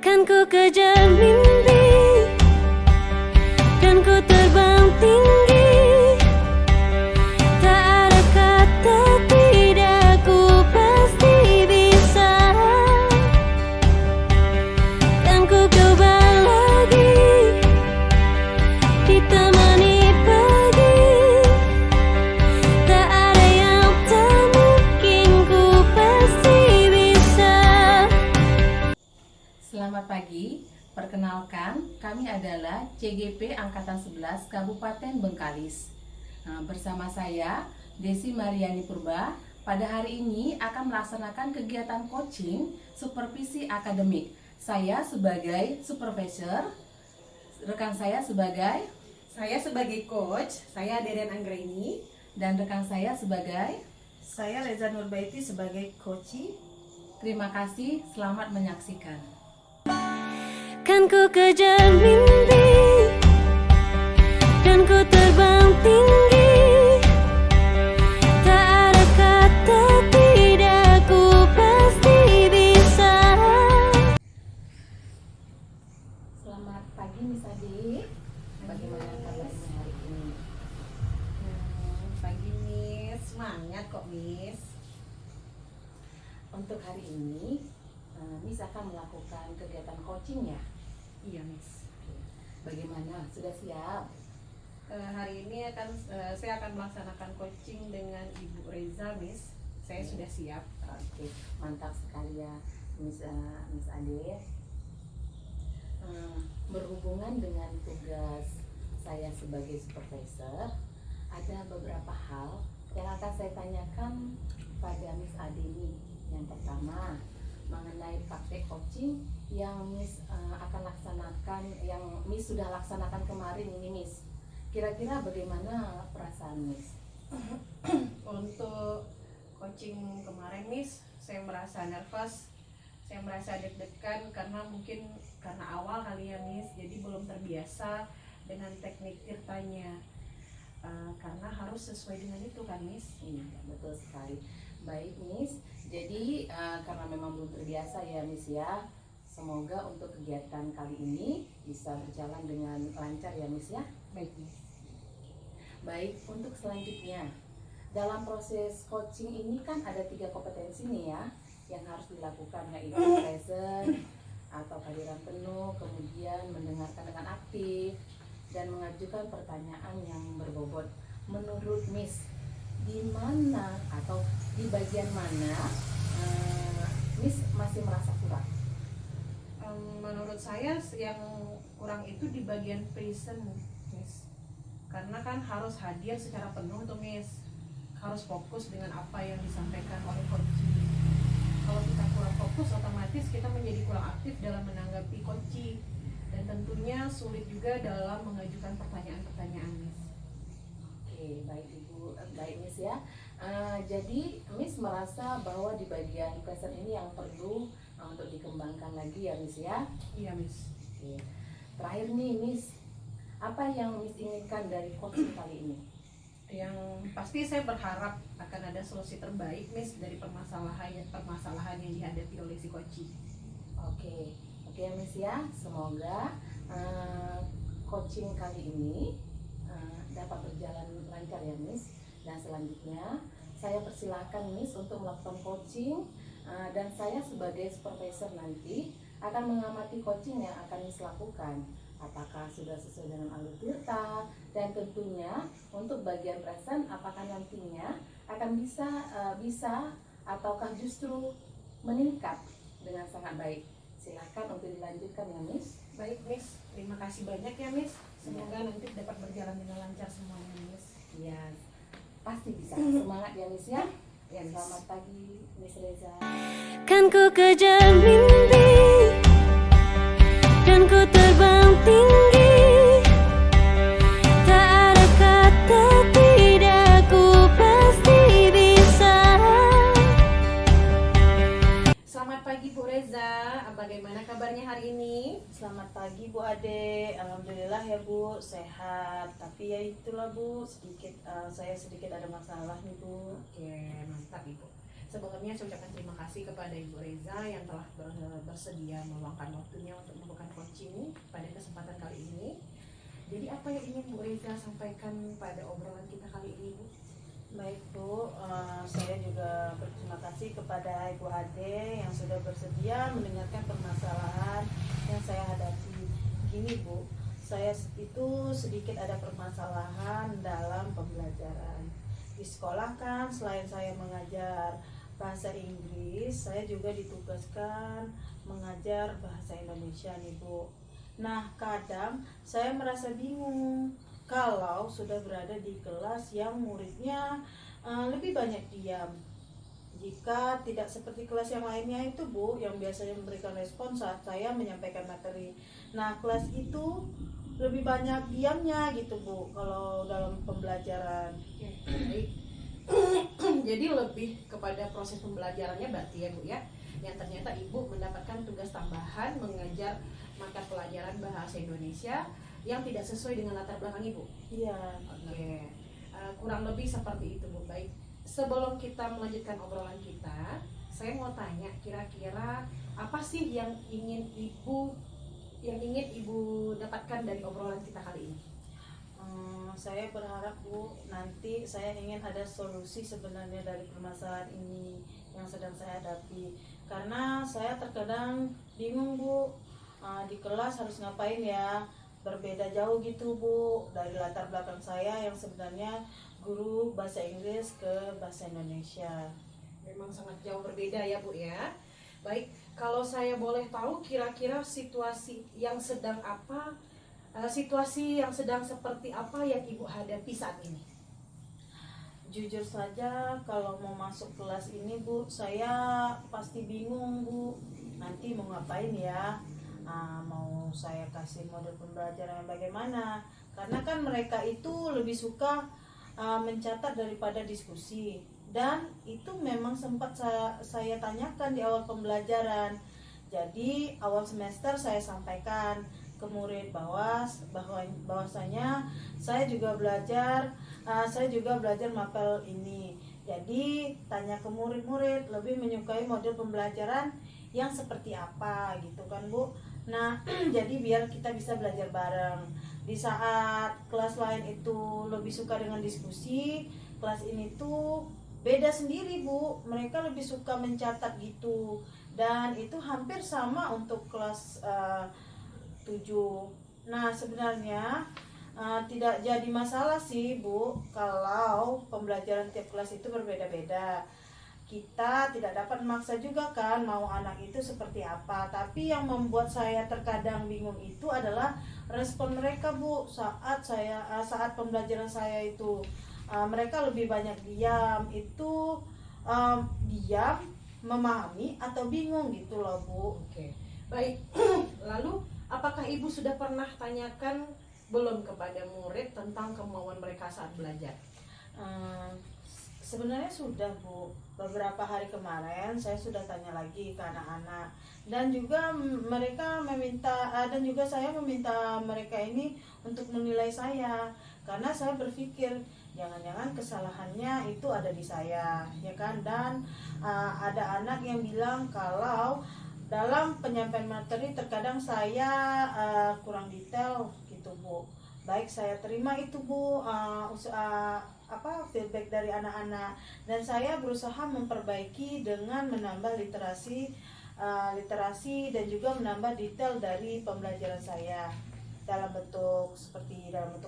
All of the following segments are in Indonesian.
Kan ku kejar mimpi, kan ku terbang tinggi. Tak ada kata tidak, ku pasti bisa. Kan ku coba lagi, ditemani pagi. Tak ada yang tak mungkin, ku pasti bisa. Selamat pagi, perkenalkan kami adalah CGP Angkatan 11 Kabupaten Bengkalis. Bersama saya Desi Mariani Purba, pada hari ini akan melaksanakan kegiatan coaching supervisi akademik. Saya sebagai supervisor, rekan saya sebagai coach, saya Deden Anggraini. dan rekan saya sebagai. Saya Reza Nurbaiti sebagai coach. Terima kasih, selamat menyaksikan. Kan ku kejar mimpi, kan ku terbang tinggi. Tak ada kata tidak, ku pasti bisa. Selamat pagi Miss Ade, bagaimana kabarnya hari ini? Pagi Miss, semangat kok Miss. Untuk hari ini, Miss akan melakukan kegiatan coaching ya? Iya Miss. Bagaimana? Sudah siap? Hari ini saya akan melaksanakan coaching dengan Ibu Reza Miss. Saya sudah siap. Oke, mantap sekali ya Miss Ade. Berhubungan dengan tugas saya sebagai supervisor, ada beberapa hal yang akan saya tanyakan pada Miss Ade ini. Yang pertama, mengenai praktek coaching yang Miss akan laksanakan, yang Miss sudah laksanakan kemarin ini Miss. Kira-kira bagaimana perasaan Miss? Untuk coaching kemarin Miss, saya merasa nervous. Saya merasa deg-degan karena mungkin karena awal kali ya Miss, jadi belum terbiasa dengan teknik tirtanya. Karena harus sesuai dengan itu kan Miss. Iya, betul sekali. Baik Miss, jadi karena memang belum terbiasa ya Miss ya, semoga untuk kegiatan kali ini bisa berjalan dengan lancar ya Miss ya. Baik Miss. Baik, untuk selanjutnya, dalam proses coaching ini kan ada 3 kompetensi nih ya yang harus dilakukan, yaitu present atau kehadiran penuh, kemudian mendengarkan dengan aktif, dan mengajukan pertanyaan yang berbobot. Menurut Miss, di mana atau di bagian mana Miss masih merasa kurang? Menurut saya yang kurang itu di bagian present Miss, karena kan harus hadir secara penuh tuh Miss, harus fokus dengan apa yang disampaikan oleh coach. Kalau kita kurang fokus, otomatis kita menjadi kurang aktif dalam menanggapi coach, dan tentunya sulit juga dalam mengajukan pertanyaan-pertanyaan Miss. Oke, baik Ibu, baik Miss ya. Jadi Miss merasa bahwa di bagian present ini yang perlu untuk dikembangkan lagi ya Miss ya. Iya Miss. Oke. Terakhir nih Miss, apa yang Miss inginkan dari coaching kali ini? Yang pasti saya berharap akan ada solusi terbaik Miss dari permasalahan yang dihadapi oleh si coach. Oke, oke Miss ya. Semoga coaching kali ini dapat berjalan lancar ya Miss. Dan selanjutnya saya persilahkan Miss untuk melakukan coaching, dan saya sebagai supervisor nanti akan mengamati coaching yang akan Miss lakukan. Apakah sudah sesuai dengan alur tirta, dan tentunya untuk bagian present apakah nantinya akan bisa ataukah justru meningkat dengan sangat baik. Silahkan untuk dilanjutkan ya Miss. Baik Miss, terima kasih banyak ya Miss. Semoga nanti dapat berjalan dengan lancar semuanya Miss. Ya, pasti bisa. Semangat ya Miss ya. Ya, Miss. Selamat pagi Miss Reza. Kan ku kejar mimpi, kan ku terbang tinggi. Tak ada kata tidak, ku pasti bisa. Selamat pagi Bu Reza, bagaimana kabarnya hari ini? Selamat pagi Bu Ade, alhamdulillah ya Bu, sehat. Tapi ya itulah Bu, saya sedikit ada masalah nih Bu. Oke, mantap Ibu. Sebelumnya saya ucapkan terima kasih kepada Ibu Reza yang telah bersedia meluangkan waktunya untuk melakukan coaching pada kesempatan kali ini. Jadi apa yang ingin Bu Reza sampaikan pada obrolan kita kali ini, Bu? Baik Bu, saya juga berterima kasih kepada Ibu Ade yang sudah bersedia mendengarkan permasalahan yang saya hadapi. Gini Bu, saya itu sedikit ada permasalahan dalam pembelajaran. Di sekolah kan selain saya mengajar bahasa Inggris, saya juga ditugaskan mengajar bahasa Indonesia nih Bu. Nah kadang saya merasa bingung kalau sudah berada di kelas yang muridnya lebih banyak diam. Jika tidak seperti kelas yang lainnya itu Bu, yang biasanya memberikan respon saat saya menyampaikan materi. Nah kelas itu lebih banyak diamnya gitu Bu, kalau dalam pembelajaran. Baik. Jadi lebih kepada proses pembelajarannya berarti ya Bu ya, yang ternyata Ibu mendapatkan tugas tambahan mengajar mata pelajaran bahasa Indonesia yang tidak sesuai dengan latar belakang Ibu. Iya. Oke. Kurang lebih seperti itu Bu. Baik, sebelum kita melanjutkan obrolan kita, saya mau tanya kira-kira apa sih yang ingin Ibu dapatkan dari obrolan kita kali ini? Saya berharap Bu, nanti saya ingin ada solusi sebenarnya dari permasalahan ini yang sedang saya hadapi. Karena saya terkadang bingung Bu, di kelas harus ngapain ya, berbeda jauh gitu Bu dari latar belakang saya yang sebenarnya guru bahasa Inggris ke bahasa Indonesia. Memang sangat jauh berbeda ya Bu ya. Baik, kalau saya boleh tahu kira-kira situasi yang sedang seperti apa yang Ibu hadapi saat ini? Jujur saja kalau mau masuk kelas ini Bu, saya pasti bingung Bu, nanti mau ngapain ya, mau saya kasih model pembelajaran yang bagaimana, karena kan mereka itu lebih suka mencatat daripada diskusi, dan itu memang sempat saya tanyakan di awal pembelajaran. Jadi awal semester saya sampaikan ke murid bahwasanya saya juga belajar mapel ini. Jadi tanya ke murid-murid lebih menyukai model pembelajaran yang seperti apa gitu kan Bu. Nah jadi biar kita bisa belajar bareng. Di saat kelas lain itu lebih suka dengan diskusi, kelas ini tuh beda sendiri Bu, mereka lebih suka mencatat gitu. Dan itu hampir sama untuk kelas 7. Nah sebenarnya tidak jadi masalah sih Bu kalau pembelajaran tiap kelas itu berbeda-beda. Kita tidak dapat memaksa juga kan mau anak itu seperti apa. Tapi yang membuat saya terkadang bingung itu adalah respon mereka Bu saat pembelajaran saya itu. Mereka lebih banyak diam, itu diam, memahami atau bingung gitu loh Bu. Oke. Baik. Lalu apakah Ibu sudah pernah tanyakan belum kepada murid tentang kemauan mereka saat belajar? Sebenarnya sudah Bu, beberapa hari kemarin saya sudah tanya lagi ke anak-anak, dan juga mereka meminta dan juga saya meminta mereka ini untuk menilai saya, karena saya berpikir jangan-jangan kesalahannya itu ada di saya ya kan. Dan ada anak yang bilang kalau dalam penyampaian materi terkadang saya kurang detail gitu Bu. Baik, saya terima itu Bu, feedback dari anak-anak, dan saya berusaha memperbaiki dengan menambah literasi dan juga menambah detail dari pembelajaran saya dalam bentuk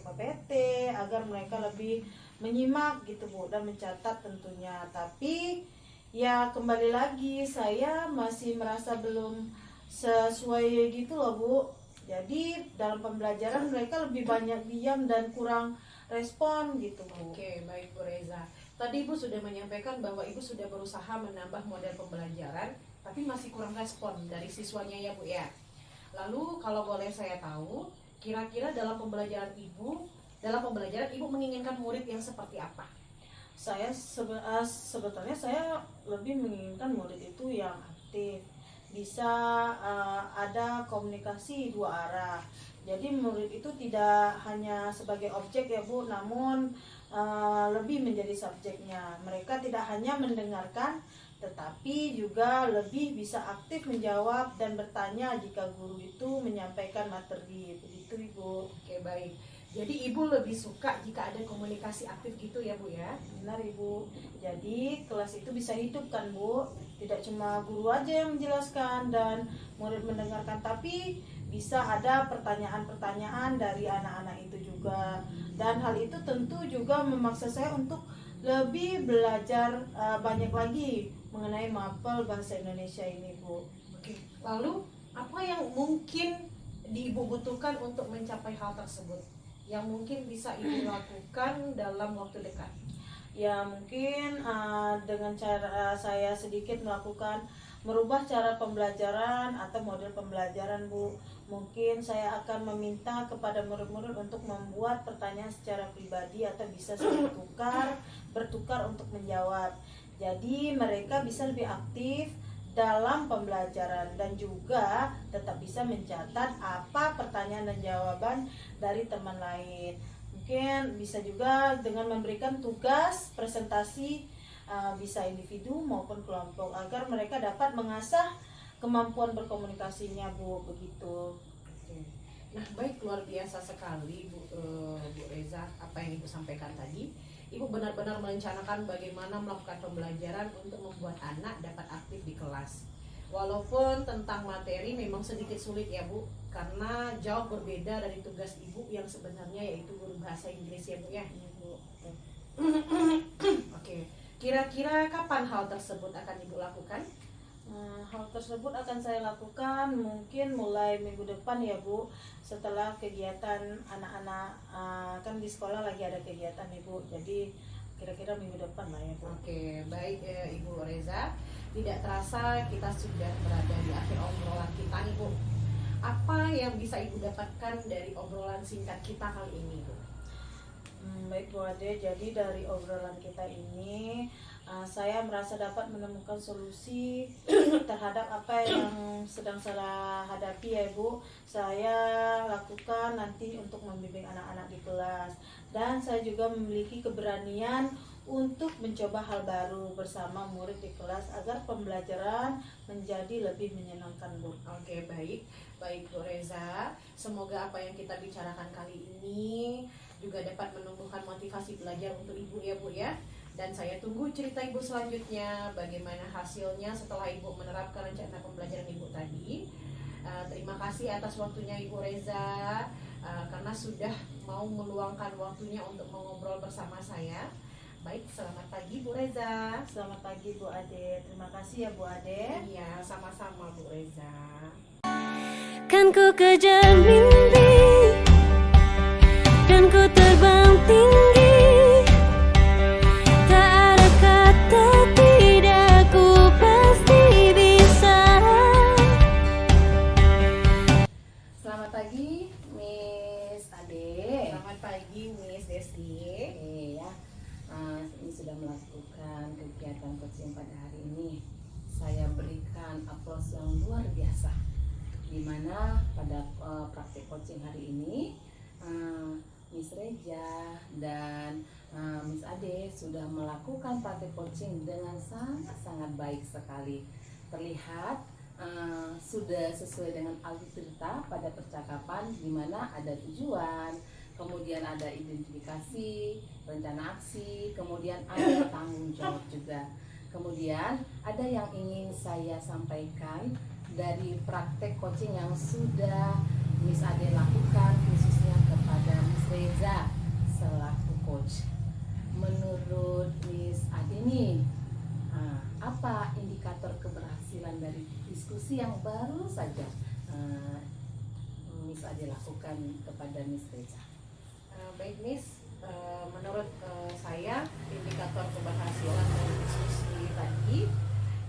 PPT agar mereka lebih menyimak gitu Bu, dan mencatat tentunya. Tapi ya kembali lagi saya masih merasa belum sesuai gitu loh Bu. Jadi dalam pembelajaran mereka lebih banyak diam dan kurang respon gitu Bu. Oke, baik Bu Reza. Tadi Ibu sudah menyampaikan bahwa Ibu sudah berusaha menambah model pembelajaran, tapi masih kurang respon dari siswanya ya Bu ya. Lalu kalau boleh saya tahu, kira-kira dalam pembelajaran Ibu menginginkan murid yang seperti apa? Saya sebetulnya saya lebih menginginkan murid itu yang aktif, bisa ada komunikasi dua arah. Jadi murid itu tidak hanya sebagai objek ya Bu, namun lebih menjadi subjeknya. Mereka tidak hanya mendengarkan, tetapi juga lebih bisa aktif menjawab dan bertanya jika guru itu menyampaikan materi. Begitu Ibu. Oke, baik. Jadi Ibu lebih suka jika ada komunikasi aktif gitu ya Bu ya? Benar Ibu. Jadi kelas itu bisa hidup kan Bu. Tidak cuma guru aja yang menjelaskan dan murid mendengarkan, tapi bisa ada pertanyaan-pertanyaan dari anak-anak itu juga. Dan hal itu tentu juga memaksa saya untuk lebih belajar banyak lagi mengenai mapel bahasa Indonesia ini Bu. Oke. Lalu apa yang mungkin Ibu butuhkan untuk mencapai hal tersebut? Yang mungkin bisa Ibu lakukan dalam waktu dekat? Ya mungkin dengan cara saya sedikit merubah cara pembelajaran atau model pembelajaran Bu. Mungkin saya akan meminta kepada murid-murid untuk membuat pertanyaan secara pribadi atau bisa saling bertukar untuk menjawab. Jadi mereka bisa lebih aktif dalam pembelajaran dan juga tetap bisa mencatat apa pertanyaan dan jawaban dari teman lain. Mungkin bisa juga dengan memberikan tugas presentasi bisa individu maupun kelompok agar mereka dapat mengasah kemampuan berkomunikasinya Bu, begitu. Oke. Nah, baik, luar biasa sekali Bu Reza apa yang Ibu sampaikan tadi. Ibu benar-benar merencanakan bagaimana melakukan pembelajaran untuk membuat anak dapat aktif di kelas. Walaupun tentang materi memang sedikit sulit ya Bu, karena jauh berbeda dari tugas Ibu yang sebenarnya yaitu guru bahasa Inggris ya Bu ya. Oke, kira-kira kapan hal tersebut akan Ibu lakukan? Hal tersebut akan saya lakukan mungkin mulai minggu depan ya Bu, setelah kegiatan anak-anak kan di sekolah lagi ada kegiatan Ibu, jadi kira-kira minggu depan lah ya Bu. Oke, baik Ibu Reza. Tidak terasa kita sudah berada di akhir obrolan kita nih Bu. Apa yang bisa Ibu dapatkan dari obrolan singkat kita kali ini Bu? Baik Bu Ade, jadi dari obrolan kita ini saya merasa dapat menemukan solusi terhadap apa yang sedang saya hadapi ya Bu. Saya lakukan nanti untuk membimbing anak-anak di kelas, dan saya juga memiliki keberanian untuk mencoba hal baru bersama murid di kelas agar pembelajaran menjadi lebih menyenangkan Bu. Oke, baik. Baik Bu Reza, semoga apa yang kita bicarakan kali ini juga dapat menumbuhkan motivasi belajar untuk Ibu ya Bu ya. Dan saya tunggu cerita Ibu selanjutnya, bagaimana hasilnya setelah Ibu menerapkan rencana pembelajaran Ibu tadi. Terima kasih atas waktunya Ibu Reza, karena sudah mau meluangkan waktunya untuk mengobrol bersama saya. Baik, selamat pagi Bu Reza. Selamat pagi Bu Ade. Terima kasih ya Bu Ade. Iya, sama-sama Bu Reza. Kan ku kejar mimpi dan ku terbang tinggi, tak ada kata tidak, ku pasti bisa. Selamat pagi Miss Ade. Selamat pagi Miss Desti. Ya, ini sudah melakukan kegiatan coaching pada hari ini. Saya berikan aplaus yang luar biasa, di mana pada praktik coaching hari ini Miss Reja dan Miss Ade sudah melakukan praktik coaching dengan sangat baik sekali. Terlihat sudah sesuai dengan alur cerita pada percakapan, di mana ada tujuan, kemudian ada identifikasi, rencana aksi, kemudian ada tanggung jawab juga. Kemudian ada yang ingin saya sampaikan dari praktek coaching yang sudah Miss Ade lakukan, khususnya kepada Miss Reza selaku coach. Menurut Miss Ade nih, apa indikator keberhasilan dari diskusi yang baru saja Miss Ade lakukan kepada Miss Reza? Baik Miss, menurut saya indikator keberhasilan dari diskusi tadi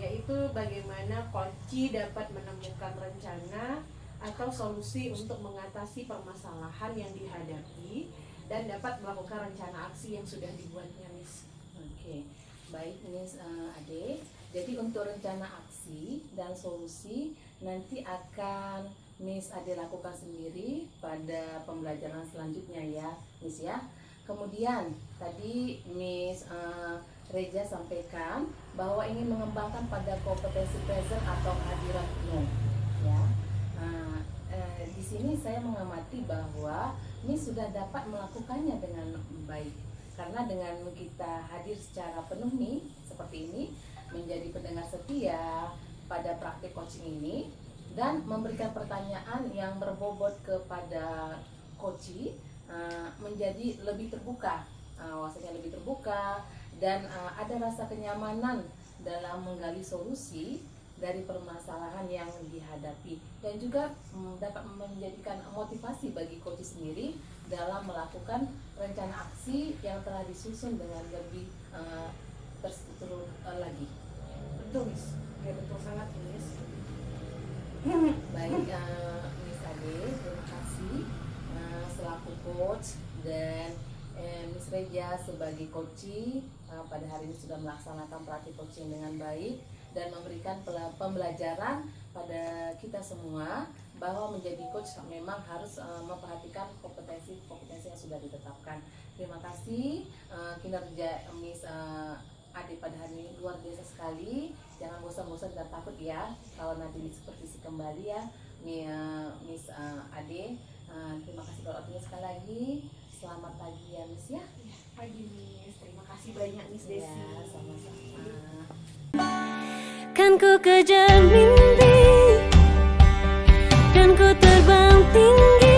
yaitu bagaimana coach dapat menemukan rencana atau solusi untuk mengatasi permasalahan yang dihadapi dan dapat melakukan rencana aksi yang sudah dibuatnya Miss. Oke, baik Miss Ade. Jadi untuk rencana aksi dan solusi nanti akan Miss Ade lakukan sendiri pada pembelajaran selanjutnya ya Miss ya. Kemudian tadi Miss Reja sampaikan bahwa ingin mengembangkan pada kompetensi present atau kehadiran penuh. Ya, di sini saya mengamati bahwa ini sudah dapat melakukannya dengan baik. Karena dengan kita hadir secara penuh nih seperti ini, menjadi pendengar setia pada praktik coaching ini dan memberikan pertanyaan yang berbobot kepada coach, menjadi lebih terbuka, wawasannya lebih terbuka dan ada rasa kenyamanan dalam menggali solusi dari permasalahan yang dihadapi dan juga dapat menjadikan motivasi bagi coach sendiri dalam melakukan rencana aksi yang telah disusun dengan lebih terstruktur lagi. Betul, Miss. Ya, betul sangat, Miss. Baik, Miss Ade, terima kasih selaku coach dan Miss Reja sebagai coaching pada hari ini sudah melaksanakan praktik coaching dengan baik dan memberikan pembelajaran pada kita semua bahwa menjadi coach memang harus memperhatikan kompetensi yang sudah ditetapkan. Terima kasih kinerja Miss Ade pada hari ini luar biasa sekali. Jangan bosan-bosan dan takut ya kalau nanti supervisi kembali ya Miss Ade. Terima kasih kalau waktunya sekali lagi. Selamat pagi ya Miss ya. Pagi, Miss. Terima kasih banyak, Miss Desi. Ya, sama-sama. Kan ku kejar mimpi dan ku terbang tinggi.